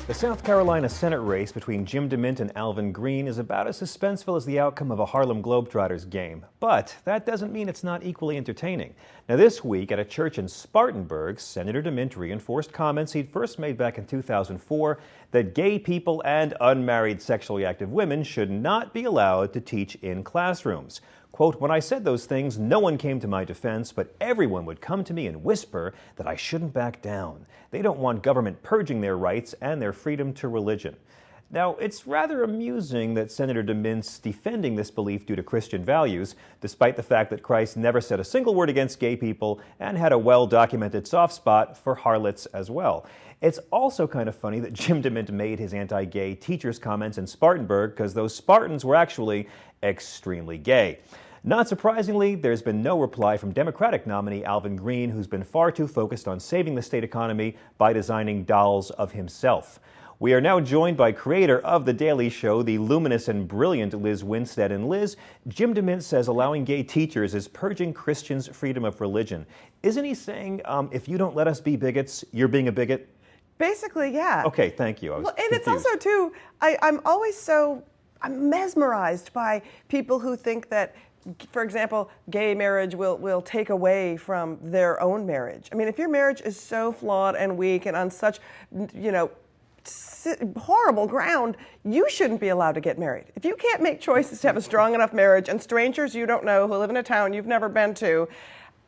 The South Carolina Senate race between Jim DeMint and Alvin Green is about as suspenseful as the outcome of a Harlem Globetrotters game. But that doesn't mean it's not equally entertaining. Now this week at a church in Spartanburg, Senator DeMint reinforced comments he'd first made back in 2004 that gay people and unmarried sexually active women should not be allowed to teach in classrooms. Quote, "When I said those things, no one came to my defense, but everyone would come to me and whisper that I shouldn't back down. They don't want government purging their rights and their freedom to religion." Now, it's rather amusing that Senator DeMint's defending this belief due to Christian values, despite the fact that Christ never said a single word against gay people and had a well-documented soft spot for harlots as well. It's also kind of funny that Jim DeMint made his anti-gay teachers' comments in Spartanburg because those Spartans were actually extremely gay. Not surprisingly, there's been no reply from Democratic nominee Alvin Green, who's been far too focused on saving the state economy by designing dolls of himself. We are now joined by creator of The Daily Show, the luminous and brilliant Lizz Winstead. And Liz, Jim DeMint says allowing gay teachers is purging Christians' freedom of religion. Isn't he saying, if you don't let us be bigots, you're being a bigot? Basically, yeah. Okay, thank you. And it's also, too, I'm mesmerized by people who think that, for example, gay marriage will take away from their own marriage. I mean, if your marriage is so flawed and weak and on such, horrible ground, you shouldn't be allowed to get married. If you can't make choices to have a strong enough marriage and strangers you don't know who live in a town you've never been to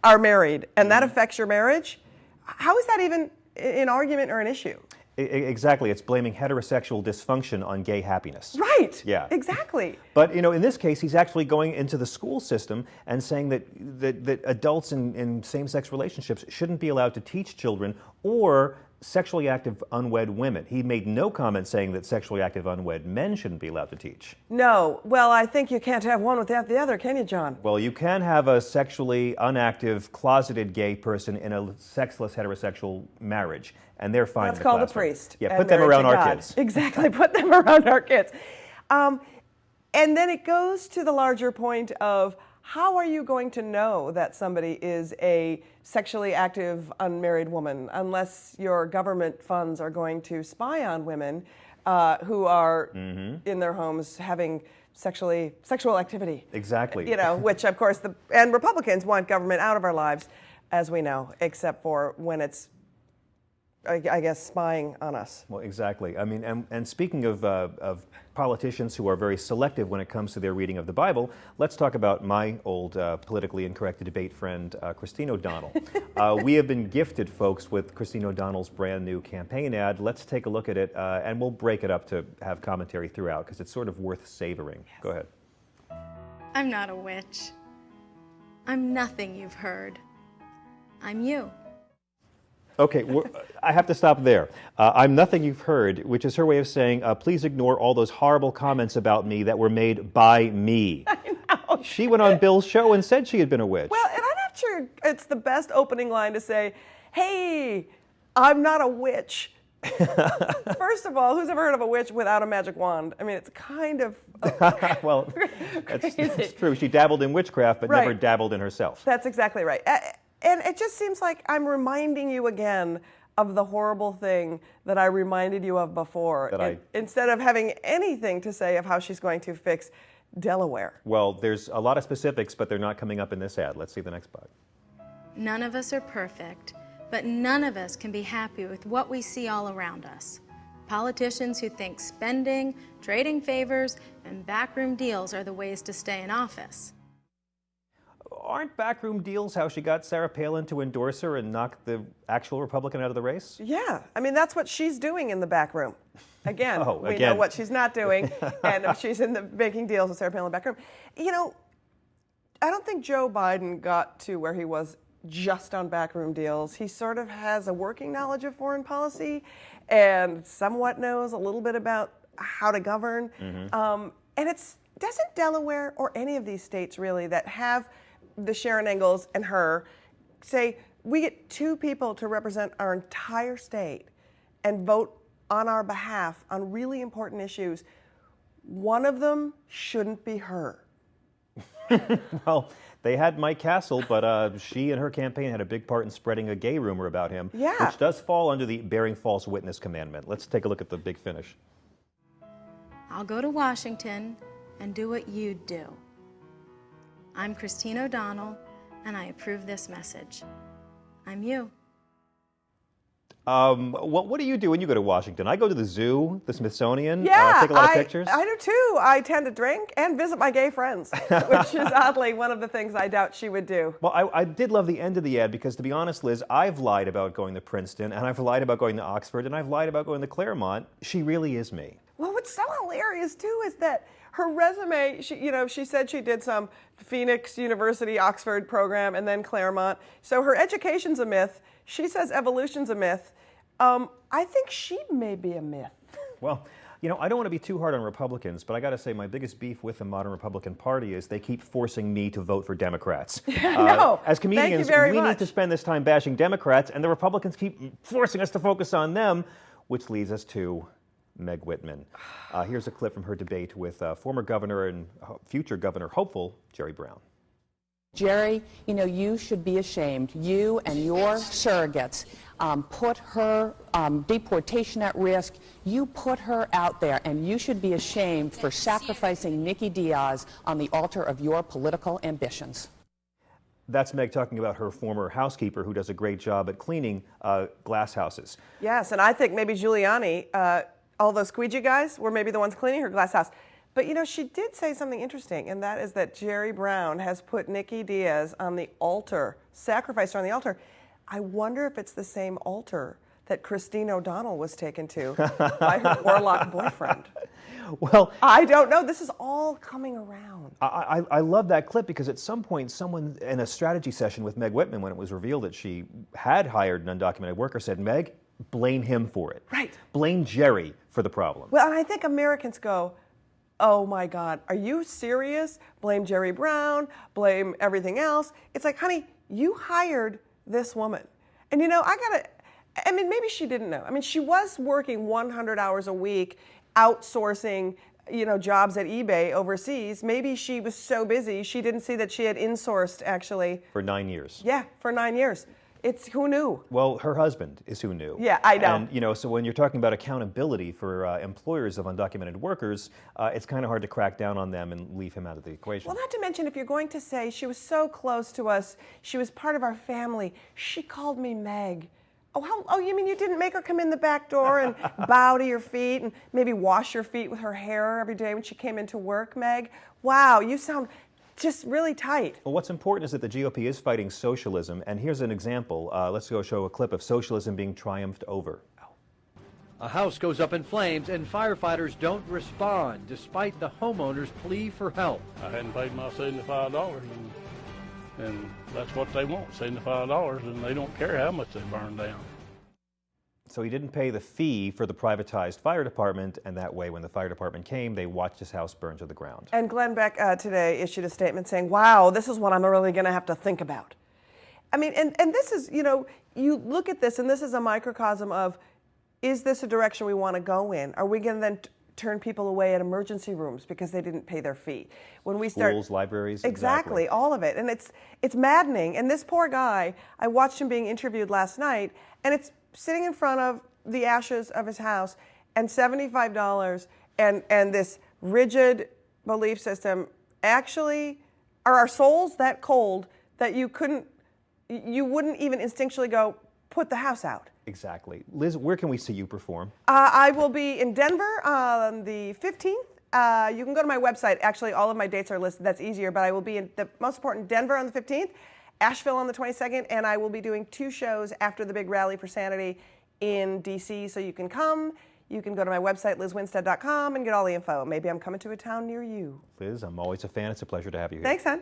are married and that affects your marriage, how is that even an argument or an issue? Exactly. It's blaming heterosexual dysfunction on gay happiness. Right. Yeah. Exactly. But, in this case, he's actually going into the school system and saying that adults in same-sex relationships shouldn't be allowed to teach children or sexually active unwed women. He made no comment saying that sexually active unwed men shouldn't be allowed to teach. No. Well, I think you can't have one without the other, can you, John? Well, you can have a sexually unactive, closeted gay person in a sexless heterosexual marriage, and they're fine. That's called a priest. Yeah, put them around our kids. Exactly, put them around our kids. And then it goes to the larger point of, how are you going to know that somebody is a sexually active unmarried woman unless your government funds are going to spy on women who are in their homes having sexual activity? Exactly. Which of course and Republicans want government out of our lives, as we know, except for when it's, I guess, spying on us. Well, exactly. I mean, and speaking of politicians who are very selective when it comes to their reading of the Bible, let's talk about my old politically incorrect debate friend, Christine O'Donnell. We have been gifted, folks, with Christine O'Donnell's brand new campaign ad. Let's take a look at it, and we'll break it up to have commentary throughout, because it's sort of worth savoring. Yes. Go ahead. I'm not a witch. I'm nothing you've heard. I'm you. Okay, I have to stop there. I'm nothing you've heard, which is her way of saying, please ignore all those horrible comments about me that were made by me. I know. She went on Bill's show and said she had been a witch. Well, and I'm not sure it's the best opening line to say, hey, I'm not a witch. First of all, who's ever heard of a witch without a magic wand? I mean, it's kind of well, that's true. She dabbled in witchcraft, but never dabbled in herself. That's exactly right. And it just seems like I'm reminding you again of the horrible thing that I reminded you of before, instead of having anything to say of how she's going to fix Delaware. Well, there's a lot of specifics, but they're not coming up in this ad. Let's see the next part. None of us are perfect, but none of us can be happy with what we see all around us. Politicians who think spending, trading favors, and backroom deals are the ways to stay in office. Aren't backroom deals how she got Sarah Palin to endorse her and knock the actual Republican out of the race? Yeah, I mean, that's what she's doing in the back room. Again, we know what she's not doing, and she's making deals with Sarah Palin in the back room. I don't think Joe Biden got to where he was just on backroom deals. He sort of has a working knowledge of foreign policy and somewhat knows a little bit about how to govern. And doesn't Delaware or any of these states really that have the Sharon Ingalls and her say, we get two people to represent our entire state and vote on our behalf on really important issues. One of them shouldn't be her. Well, They had Mike Castle, but she and her campaign had a big part in spreading a gay rumor about him, which does fall under the bearing false witness commandment. Let's take a look at the big finish. I'll go to Washington and do what you do. I'm Christine O'Donnell, and I approve this message. I'm you. What do you do when you go to Washington? I go to the zoo, the Smithsonian, take a lot of pictures. I do too. I tend to drink and visit my gay friends, which is oddly one of the things I doubt she would do. Well, I did love the end of the ad because, to be honest, Liz, I've lied about going to Princeton, and I've lied about going to Oxford, and I've lied about going to Claremont. She really is me. Well, what's so hilarious, too, is that her resume, she said she did some Phoenix University, Oxford program, and then Claremont. So her education's a myth. She says evolution's a myth. I think she may be a myth. Well, I don't want to be too hard on Republicans, but I got to say my biggest beef with the modern Republican Party is they keep forcing me to vote for Democrats. No, as comedians, we need to spend this time bashing Democrats, and the Republicans keep forcing us to focus on them, which leads us to Meg Whitman. Here's a clip from her debate with former governor and future governor hopeful Jerry Brown. Jerry, you should be ashamed. You and your surrogates put her deportation at risk. You put her out there, and you should be ashamed for sacrificing Nikki Diaz on the altar of your political ambitions. That's Meg talking about her former housekeeper who does a great job at cleaning glass houses. Yes, and I think maybe Giuliani, all those squeegee guys were maybe the ones cleaning her glass house. But she did say something interesting, and that is that Jerry Brown has put Nikki Diaz on the altar, sacrificed her on the altar. I wonder if it's the same altar that Christine O'Donnell was taken to by her warlock boyfriend. Well, I don't know. This is all coming around. I love that clip because at some point someone in a strategy session with Meg Whitman, when it was revealed that she had hired an undocumented worker, said, Meg, blame him for it. Right. Blame Jerry for the problem. Well, and I think Americans go, oh my God, are you serious? Blame Jerry Brown, blame everything else. It's like, honey, you hired this woman. And maybe she didn't know. She was working 100 hours a week, outsourcing, jobs at eBay overseas. Maybe she was so busy, she didn't see that she had insourced actually. For 9 years. Yeah, for 9 years. It's who knew? Well, her husband is who knew. Yeah, I know. And, so when you're talking about accountability for employers of undocumented workers, it's kind of hard to crack down on them and leave him out of the equation. Well, not to mention, if you're going to say she was so close to us, she was part of our family, she called me Meg. Oh, you mean you didn't make her come in the back door and bow to your feet and maybe wash your feet with her hair every day when she came into work, Meg? Wow, you sound just really tight. Well, what's important is that the GOP is fighting socialism, and here's an example. Let's go show a clip of socialism being triumphed over. A house goes up in flames and firefighters don't respond despite the homeowner's plea for help. I hadn't paid my $75 and that's what they want, $75, and they don't care how much they burn down. So he didn't pay the fee for the privatized fire department, and that way when the fire department came, they watched his house burn to the ground. And Glenn Beck today issued a statement saying, wow, this is what I'm really going to have to think about. And this is, you look at this, and this is a microcosm of, is this a direction we want to go in? Are we going to then turn people away at emergency rooms because they didn't pay their fee? When we start schools, libraries, exactly, all of it. And it's maddening. And this poor guy, I watched him being interviewed last night, and it's sitting in front of the ashes of his house, and $75 and this rigid belief system. Actually, are our souls that cold that you wouldn't even instinctually go, put the house out? Exactly. Liz, where can we see you perform? I will be in Denver on the 15th. You can go to my website. Actually, all of my dates are listed. That's easier. But I will be in the most important, Denver on the 15th, Asheville on the 22nd, and I will be doing 2 shows after the big rally for Sanity in D.C. So you can come. You can go to my website, LizzWinstead.com, and get all the info. Maybe I'm coming to a town near you. Liz, I'm always a fan. It's a pleasure to have you here. Thanks, hon.